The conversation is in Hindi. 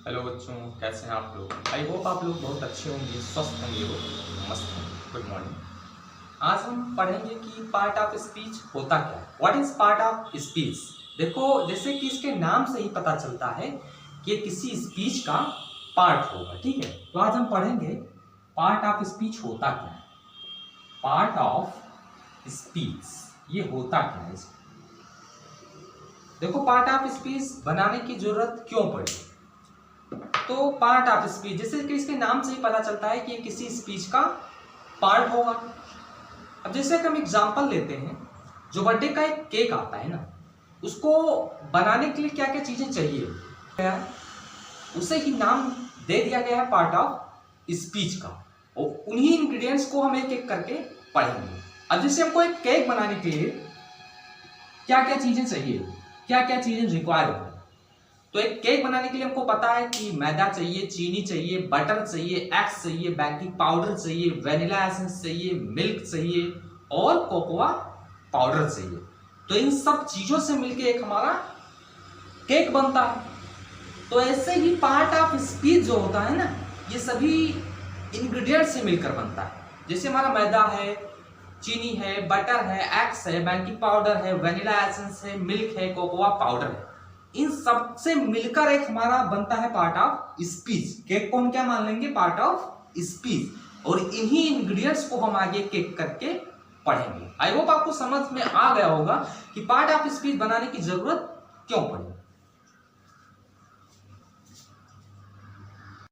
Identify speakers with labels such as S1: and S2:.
S1: हेलो बच्चों, कैसे हैं आप लोग। आई होप आप लोग बहुत अच्छे होंगे, स्वस्थ होंगे और मस्त होंगे। Good morning. आज हम पढ़ेंगे कि पार्ट ऑफ स्पीच होता क्या है। What is part of speech. देखो, जैसे कि इसके नाम से ही पता चलता है कि किसी स्पीच का पार्ट होगा। ठीक है, तो आज हम पढ़ेंगे पार्ट ऑफ स्पीच होता क्या है। पार्ट ऑफ स्पीच ये होता क्या है। देखो, पार्ट ऑफ स्पीच बनाने की जरूरत क्यों पड़ी। तो पार्ट ऑफ स्पीच, जैसे कि इसके नाम से ही पता चलता है कि किसी स्पीच का पार्ट होगा। अब जैसे कि हम एग्जांपल लेते हैं, जो बर्थडे का एक केक आता है ना, उसको बनाने के लिए क्या क्या चीजें चाहिए, उसे ही नाम दे दिया गया है पार्ट ऑफ स्पीच का। और उन्हीं इंग्रेडिएंट्स को हम एक एक करके पढ़ेंगे। अब जैसे हमको एक केक बनाने के लिए क्या क्या चीजें चाहिए, क्या क्या चीजें रिक्वायर है। तो एक केक बनाने के लिए हमको पता है कि मैदा चाहिए, चीनी चाहिए, बटर चाहिए, एग्स चाहिए, बेकिंग पाउडर चाहिए, वेनिला एसेंस चाहिए, मिल्क चाहिए और कोकोआ पाउडर चाहिए। तो इन सब चीजों से मिलके एक हमारा केक बनता है। तो ऐसे ही पार्ट ऑफ स्पीच जो होता है ना, ये सभी इंग्रेडिएंट से मिलकर बनता है। जैसे हमारा मैदा है, चीनी है, बटर है, एग्स है, बेकिंग पाउडर है, वेनिला एसेंस है, मिल्क है, कोकोआ पाउडर है। इन सब से मिलकर एक हमारा बनता है पार्ट ऑफ स्पीच। केक को हम क्या मान लेंगे, पार्ट ऑफ स्पीच। और इन्हीं इंग्रेडिएंट्स को हम आगे केक करके पढ़ेंगे। आई होप आपको समझ में आ गया होगा कि पार्ट ऑफ स्पीच बनाने की जरूरत क्यों पड़ी।